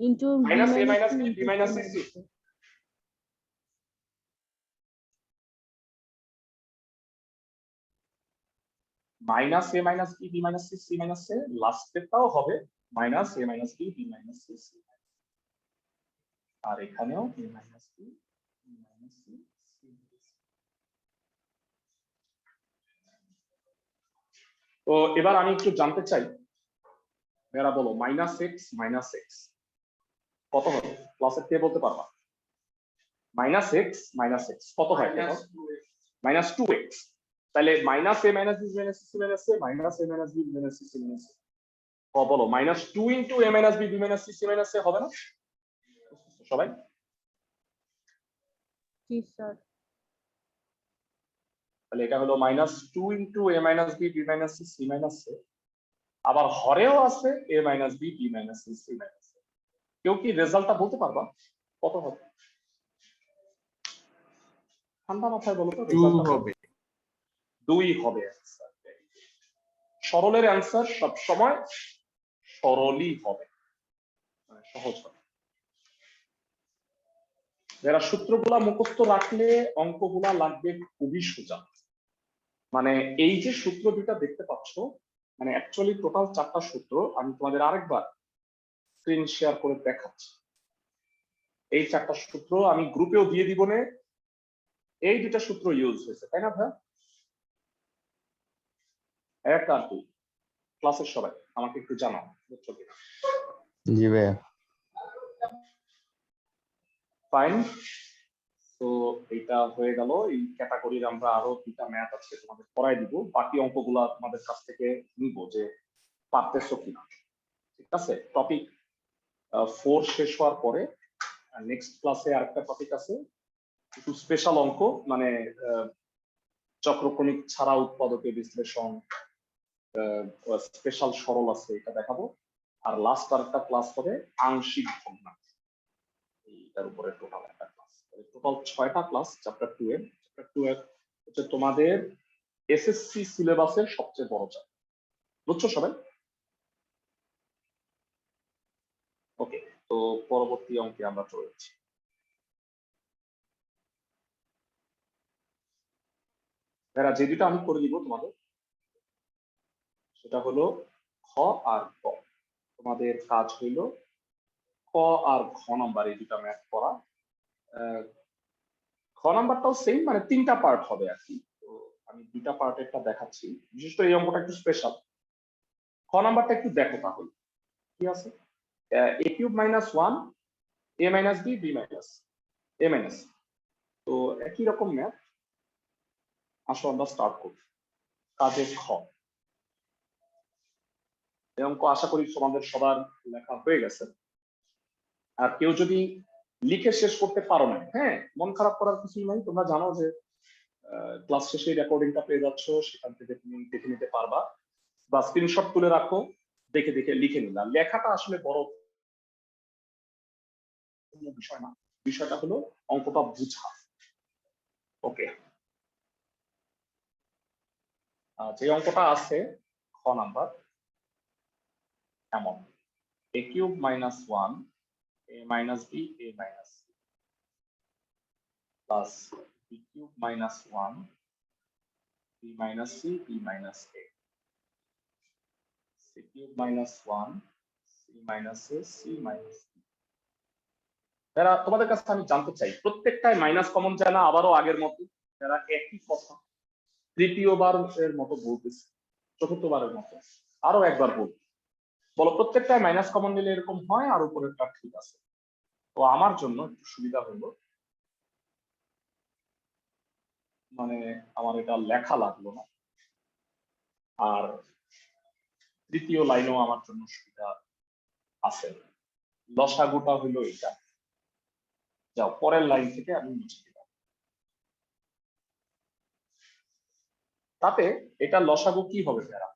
into B minus A minus minus C B B minus C minus A minus B B minus C C minus A, লাস্টেরটাও হবে minus A minus B B minus C C. আর এখানেও a minus B minus C. তো এবার আমি একটু জানতে চাই, এরা বলো মাইনাস এক্স কত হবে? ক্লাসে কে বলতে পারবা? মাইনাস এক্স কত হয়? Minus two X. তাহলে minus A minus B minus C minus A minus A minus B minus C minus A. বলো minus two into A minus B minus C minus A হবে না সবাই? জি sir. তাহলে এটা হলো minus two into A minus B minus C minus A. আবার হরেও আছে A minus B minus C minus A. কেউ কি রেজাল্টটা বলতে পারবা কত হবে? ঠান্ডা মাথায় বলো তো। 2 হবে। 2 হবে অ্যান্সার। সরলের অ্যান্সার সব সময় সরলই হবে, সহজ হবে। যারা সূত্রগুলা মুখস্থ রাখলে অঙ্কগুলা লাগবে খুবই সোজা। মানে এই যে সূত্র দুটা দেখতে পাচ্ছ, মানে অ্যাকচুয়ালি টোটাল 4টা সূত্র। আমি তোমাদের আরেকবার স্ক্রিন শেয়ার করে দেখাচ্ছি। এই 4টা সূত্র আমি গ্রুপেও দিয়ে দিব না। এই দুটা সূত্র ইউজ হয়েছে, তাই না ভাই? 1 আর 2 ক্লাসের সবাই আমাকে একটু জানাও বুঝছো কিনা। জি ভাইয়া। ফাইন। তো এটা হয়ে গেল। এই ক্যাটাগরির আমরা আরো 2টা ম্যাথ আছে তোমাদের পড়াই দিব। বাকি অঙ্কগুলা তোমাদের কাছ থেকে নিব যে পারতেছো কিনা। ঠিক আছে? টপিক 4 শেষ হওয়ার পরে নেক্সট ক্লাসে আরেকটা টপিক আছে, একটু স্পেশাল অঙ্ক, মানে চক্রকণিক ছাড়া উৎপাদকের বিশ্লেষণ, স্পেশাল সরল আছে, এটা দেখাবো। আর লাস্ট আরেকটা ক্লাস হবে আংশিক ভগ্নাংশ। এইটার উপরে টোটাল একটা ক্লাস, টোটাল 6টা ক্লাস চ্যাপ্টার 2 এর। চ্যাপ্টার 2 এর হচ্ছে তোমাদের এসএসসি সিলেবাসের সবচেয়ে বড় চ্যাপ্টার, বুঝছো সবাই? ওকে, তো পরবর্তী অঙ্কে আমরা চলে যাচ্ছি। এরা যে দুটো আমি করে দিব তোমাদের, সেটা হলো খ আর গ। তোমাদের কাজ হইল খ আর ঘ নাম্বার এই দুটা ম্যাথ করা। খ নাম্বারটাও সেম, মানে 3টা পার্ট হবে আর কি। তো আমি 2টা পার্টেরটা দেখাচ্ছি, বিশেষ করে এই অঙ্কটা একটু স্পেশাল। খ নাম্বারটা একটু দেখো তাহলে কি আছে। এ cube minus 1 A minus B B minus A minus. তো একই রকম ম্যাথ। আসো আমরা স্টার্ট করি। কাজে খ। এই অঙ্ক আশা করি তোমাদের সবার লেখা হয়ে গেছে। আর কেউ যদি লিখে শেষ করতে পারো না, হ্যাঁ, মন খারাপ করার কিছুই নাই। তোমরা জানো যে ক্লাস শেষে রেকর্ডিংটা পেয়ে যাচ্ছ, সেখান থেকে তুমি দেখে নিতে পারবা, বা স্ক্রিনশট তুলে রাখো, দেখে দেখে লিখে নিলাম। লেখাটা আসলে বড় বিষয় না, বিষয়টা হলো অঙ্কটা বুঝা। ওকে, যে অঙ্কটা আছে খ নাম্বার, এমন A cube minus 1 A minus B A minus C plus B cube minus 1 B minus C B minus A, C cube minus 1 C minus A C minus B. যারা তোমাদের কাছে আমি জানতে চাই, প্রত্যেকটাই মাইনাস কমন যায় না আবারও আগের মতো? যারা একই কথা তৃতীয়বার এর মতো বলতেছে, চতুর্থবারের মতো আরো একবার বলবো, বলো প্রত্যেকটাই মাইনাস কমন নিলে এরকম হয়, আর উপরেরটা ঠিক আছে। তো আমার জন্য একটু সুবিধা হলো, মানে আমার এটা লেখা লাগলো না, আর তৃতীয় লাইনও আমার জন্য সুবিধা আছে। লসাগুটা হইলো এটা, যাও পরের লাইন থেকে আমি মুছে দিলাম। তাতে এটা লসাগু কি হবে যারা?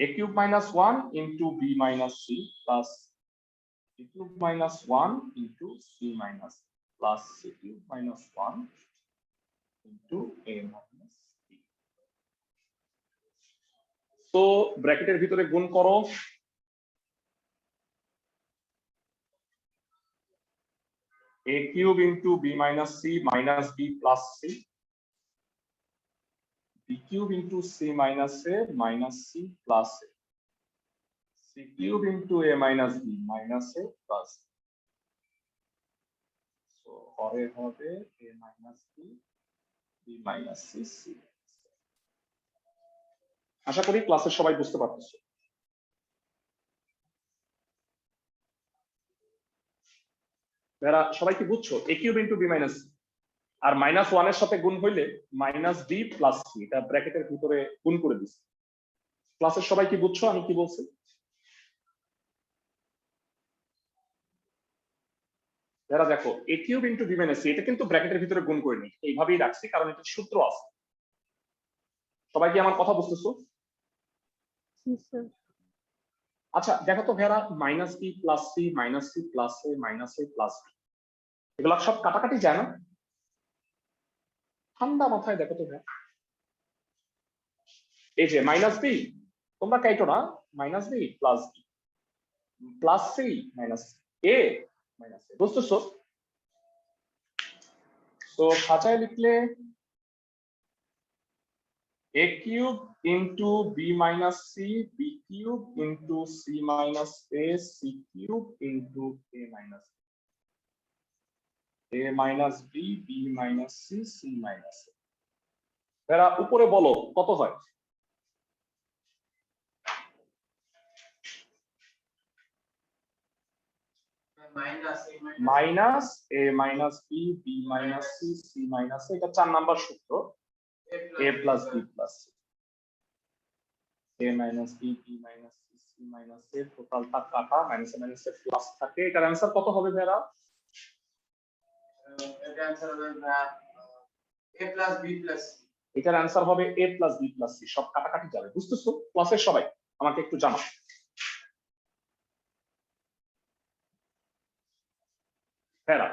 a cube minus 1 into b minus c plus a cube minus 1 into c minus plus c cube minus 1 into a minus b। তো ব্র্যাকেটের ভিতরে গুণ করো, a cube into b minus c minus b plus c, b cube into c minus a minus c plus a, c cube into a minus b minus a plus a। হরে হবে a minus B B minus C C. আশা করি ক্লাসের সবাই বুঝতে পারতেছো। এরা সবাই কি বুঝছো? a cube into B minus C আর মাইনাস ওয়ান এর সাথে গুণ হইলে মাইনাস ডি প্লাস সি, এটা ব্র্যাকেটের ভিতরে গুণ করে দিচ্ছি। ক্লাসের সবাই কি বুঝছো আমি কি বলছি? যারা দেখো a cube into B minus C, এটা কিন্তু ব্র্যাকেটের ভিতরে গুণ করে নি, এইভাবেই রাখছি কারণ এটা সূত্র আছে। সবাই কি আমার কথা বুঝতেছো? জি স্যার। আচ্ছা দেখো তো ভেরা, minus B plus C minus C plus A minus A plus B, এগুলো সব কাটাকাটি যায় না? ঠান্ডা মাথায় দেখো তো ভেরা, এই যে মাইনাস বি, তোমরা কাইটো না, minus B plus B plus C minus A minus A, বুঝতেছো? তো সাজায় লিখলে a cube into B minus C B cube into C minus A C cube into A minus B B minus C C minus A. এরা উপরে বলো কত হয়? Minus A minus B B minus C C minus A, এটা 4 number সূত্র, a plus B plus C, a minus B B minus C C minus এ, টোটালটা কাটা minus minus A plus থাকে। এটার অ্যান্সার কত হবে ভেরা? এটার অ্যান্সার হবে a plus b plus c। এটার অ্যান্সার হবে a plus B plus C, সব কাটাকাটি যাবে, বুঝতেছো? ক্লাসের সবাই আমাকে একটু জানাও। ভেরা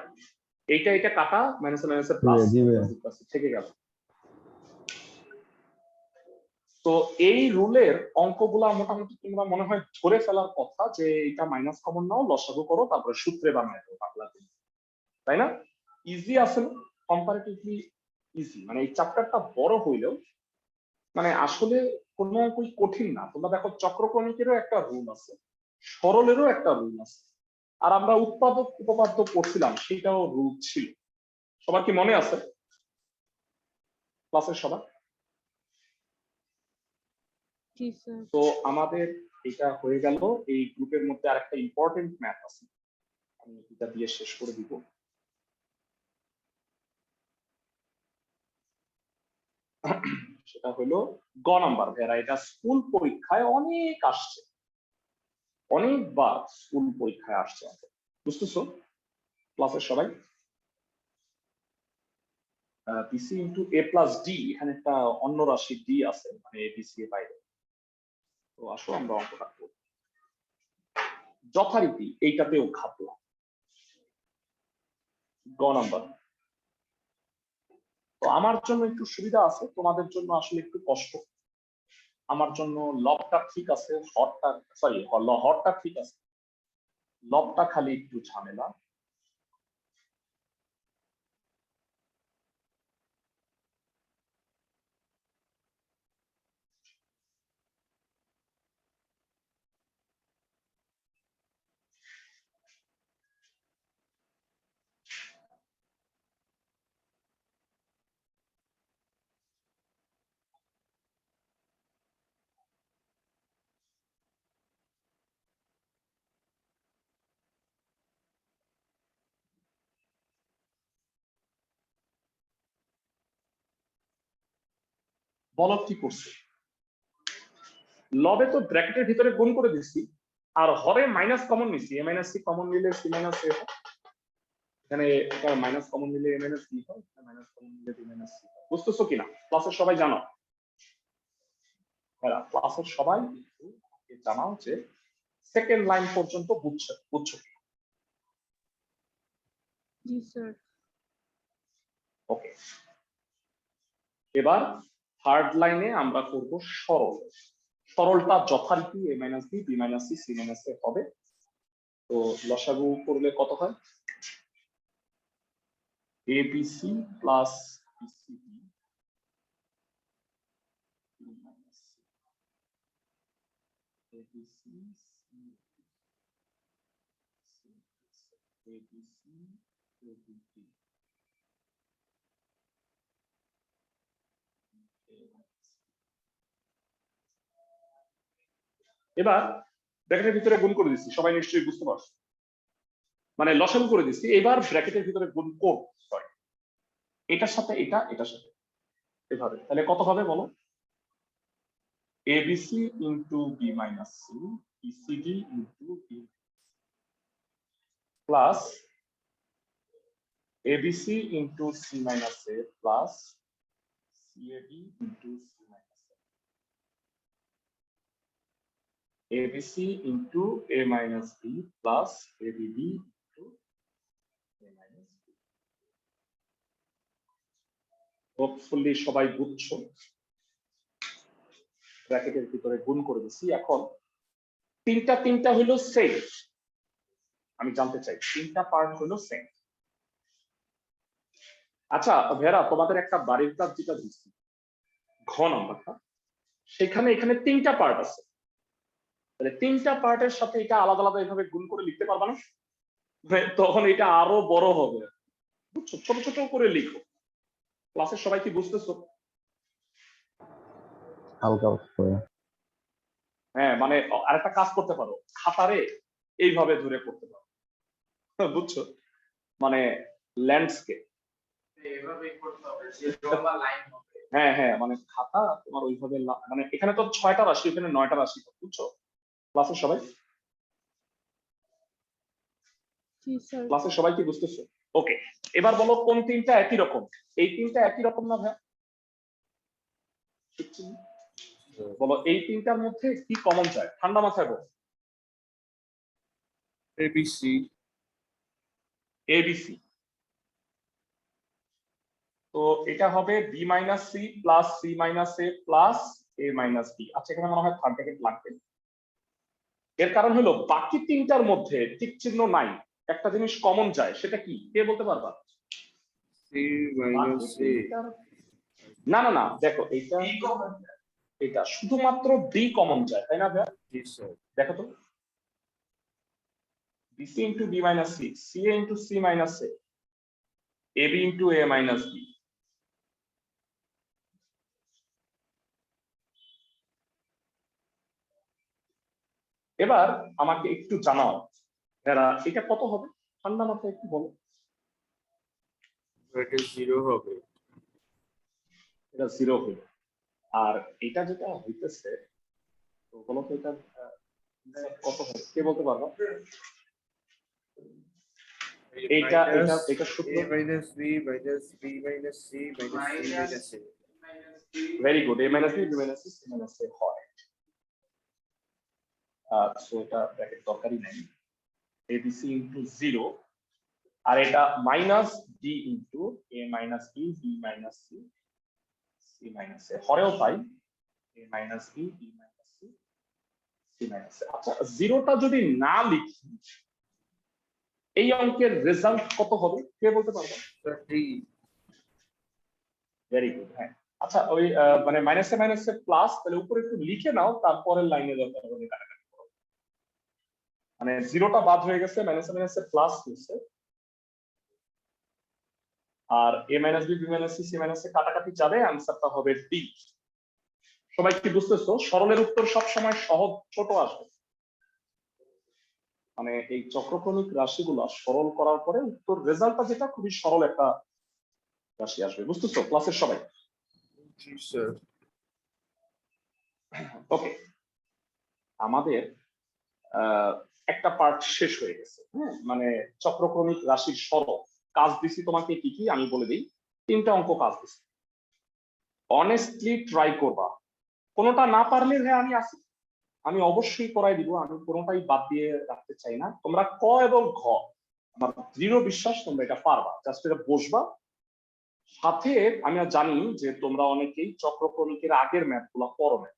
এইটা এটা কাটা মাইনাস মাইনাস এ প্লাস থেকে গেল। তো এই রুলের অঙ্কগুলা মোটামুটি তোমরা মনে হয় ধরে ফেলার কথা, যে এটা মাইনাস কমন নাও, লসাগু করো, তারপরে সূত্রে বানায় দাও পাতলা করে, তাই না? ইজি আছে না? কম্পারেটিভলি ইজি, মানে এই চ্যাপ্টারটা বড় হইলেও মানে আসলে কোনো অঙ্কই কঠিন না। তোমরা দেখো চক্রক্রমিকেরও একটা রুল আছে, সরলেরও একটা রুল আছে, আর আমরা উৎপাদক উপপাদ্য পড়ছিলাম, সেটাও রুল ছিল। সবার কি মনে আছে ক্লাসের সবার? জি স্যার। তো আমাদের এটা হয়ে গেল। এই গ্রুপের মধ্যে আরেকটা ইম্পর্টেন্ট ম্যাথ আছে, আমি এটা দিয়ে শেষ করে দিব। সেটা হলো গ নাম্বার ভেরা, এটা স্কুল পরীক্ষায় অনেক আসছে, অনেকবার স্কুল পরীক্ষায় আসছে, বুঝতেছো ক্লাসের সবাই? BC into A plus D, এখানে একটা অন্য রাশি ডি আছে, মানে এবিসি এর বাইরে। তো আসো আমরা অঙ্কটা করব যথারীতি, এইটাতেও খাপলাম। গ নাম্বার, তো আমার জন্য একটু সুবিধা আছে, তোমাদের জন্য আসলে একটু কষ্ট। আমার জন্য লবটা ঠিক আছে, হরটা সরি হরটা ঠিক আছে, লবটা খালি একটু ঝামেলা। বলো কি করছে? লবে তো ব্র্যাকেটের ভিতরে গুণ করে দিচ্ছি, আর হরে মাইনাস কমন নিছি, এ মাইনাস সি কমন নিলে সি মাইনাস এ, এখানে মাইনাস কমন নিলে এ মাইনাস বি হয়, মাইনাস কমন নিলে বি মাইনাস সি। বুঝতেছো কিনা ক্লাসের সবাই? জানো হ্যাঁ, ক্লাসের সবাই একটু জানাও যে সেকেন্ড লাইন পর্যন্ত বুঝছো কি? জি স্যার। ওকে, এবার থার্ড লাইনে আমরা করব সরল। সরলটা যথারীতি A minus B B minus C C minus A হবে। তো লসাগু করলে কত হয়? A B C plus BCB minus A B C A B C এবার ব্র্যাকেটের ভিতরে গুণ করে দিচ্ছি, সবাই নিশ্চয়ই বুঝতে পারছো, মানে লসাগু করে দিচ্ছি। এবার ব্র্যাকেটের ভিতরে গুণ করব, সরি, এটার সাথে এটা, এটার সাথে এভাবে, তাহলে কত হবে বলো? ABC into B minus C BCD into B plus ABC into C minus A plus CAB into C minus A, ABC into A minus B plus ABB into A minus B. Hopefully সবাই বুঝছো, ব্র্যাকেটের ভিতরে গুণ করে দিচ্ছি। এখন তিনটা হলো সেম, আমি জানতে চাই তিনটা পার্ট হলো সেম। আচ্ছা ভেরা, তোমাদের একটা বাড়ির কাজ যেটা দিচ্ছি ঘ নাম্বারটা, সেখানে এখানে তিনটা পার্ট আছে, তাহলে তিনটা পার্টের সাথে এটা আলাদা আলাদা এভাবে গুণ করে লিখতে পারবা না? তখন এটা আরো বড় হবে, বুঝছো? ছোট ছোট করে লিখো। ক্লাসের সবাই কি বুঝতেছো? হালকা করে। হ্যাঁ, মানে আরেকটা কাজ করতে পারো, খাতারে এইভাবে ধরে করতে পারো, বুঝছো? মানে ল্যান্ডস্কেপ, এভাবেই করতে হবে, যে লম্বা লাইন হবে। হ্যাঁ হ্যাঁ, মানে খাতা তোমার ওইভাবে মানে এখানে তো 6টা রাশি, এখানে 9টা রাশি, বুঝছো? ক্লাসের সবাই, জি স্যার। ক্লাসের সবাই কি বুঝতেছো? ওকে, এবার বলো কোন তিনটা একই রকম? এই তিনটা একই রকম না ভাই? বলো এই তিনটার মধ্যে কি কমন যায়? ঠান্ডা মাথায় বলো। এবিসি। এবিসি, তো এটা হবে B minus C plus C minus A plus A minus B. আচ্ছা, এখানে মনে হয় থার্ড ব্র্যাকেট লাগবে। এর কারণ হলো বাকি তিনটার মধ্যে টিক চিহ্ন নাই, একটা জিনিস কমন যায়, সেটা কি কে বলতে পারবা? সি মাইনাস এ। না না না, দেখো এইটা, কি কমন? এটা শুধুমাত্র ডি কমন যায়, তাই না ভাইয়া? জি স্যার। দেখো তো, BC into B minus C, C A into C minus A, AB into A minus B. এবার আমাকে একটু জানাও এরা এটা কত হবে? ঠান্ডা মাথায় একটু বলো। এটা 0 হবে। এটা 0 হলো, আর এটা যেটা হইতেছে, তো বলো তো এটা কত হবে, কে বলতে পারবা? এটা এটা এটা সূত্র, a minus B minus B minus C minus C minus A. Very good, A minus B minus C minus A হয়। সো এটা ব্র্যাকেট দরকারই নাই, এবিসি ইন্টু 0, আর এটা minus D into A minus B B minus C C minus A, হরেও পাই A minus B B minus C C minus A. আচ্ছা, 0টা যদি না লিখি এই অঙ্কের রেজাল্ট কত হবে কে বলতে পারবে? 30। ভেরি গুড, হ্যাঁ। আচ্ছা, ওই মানে মাইনাসে মাইনাসে প্লাস, তাহলে উপরে একটু লিখে নাও, তারপরের লাইনে দরকার হবে কাটাকাটি করো। মানে 0টা বাদ হয়ে গেছে, মাইনাসে মাইনাসে প্লাস হয়েছে, আর A minus B B minus C C minus A কাটাকাটি যাবে, আনসারটা হবে ডি। সবাই কি বুঝতেছো? সরলের উত্তর সব সময় সহজ ছোট আসবে, মানে এই চক্রক্রমিক রাশিগুলো সরল করার পরে উত্তর রেজাল্টটা যেটা খুবই সরল একটা রাশি আসবে, বুঝতেছো ক্লাসের সবাই? জি স্যার। ওকে, আমাদের একটা পার্ট শেষ হয়ে গেছে, হ্যাঁ, মানে চক্রক্রমিক রাশির সরল কাজ দিছি তোমাকে কি কি আমি বলে দিই। 3টা অঙ্ক কাজ দিছি, অনেস্টলি ট্রাই করবা, কোনোটা না পারলে হ্যাঁ আমি আসি, আমি অবশ্যই করাই দিব, আমি কোনোটাই বাদ দিয়ে রাখতে চাই না। তোমরা ক এবং ঘ, আমার দৃঢ় বিশ্বাস তোমরা এটা পারবা, জাস্ট এটা বসবা। সাথে আমি জানি যে তোমরা অনেকেই চক্রক্রমিকের আগের ম্যাথ গুলো পড়ো না,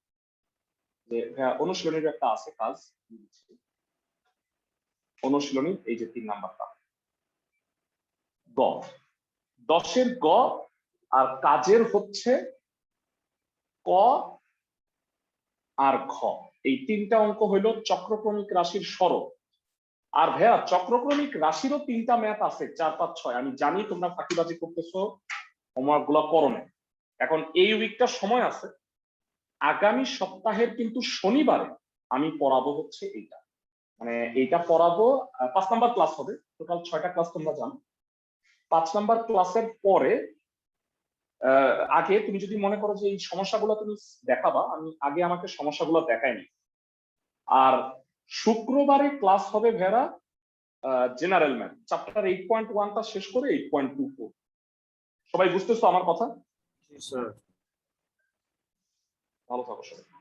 যে অনুশীলনীর একটা আছে কাজ, অনুশীলনী এই যে 3 নাম্বারটা গ, 10-এর গ, আর কাজের হচ্ছে ক আর ঘ। এই 3টা অঙ্ক হইল চক্রক্রমিক রাশির সরল। আর ভাইয়া চক্রক্রমিক রাশিরও 3টা ম্যাথ আছে, 4, 5, 6। আমি জানি তোমরা ফাঁকিবাজি করতেছো, হোমওয়ার্ক গুলো করো না। এখন এই উইকটা সময় আছে, আগামী সপ্তাহের কিন্তু শনিবারে আমি পড়াবো হচ্ছে এইটা, মানে এইটা পড়াবো 5 নাম্বার ক্লাস হবে, টোটাল 6টা ক্লাস তোমরা জানো। 5 নাম্বার ক্লাসের পরে আগে তুমি যদি মনে করো যে এই সমস্যাগুলো তুমি দেখাবা, আমি আগে আমাকে সমস্যাগুলো দেখাইনি। আর শুক্রবারে ক্লাস হবে ভেরা জেনারেল ম্যাথ চ্যাপ্টার 8.1টা শেষ করে 8.24। সবাই বুঝতেছো আমার কথা? জি স্যার। ভালো থাকো সবাই।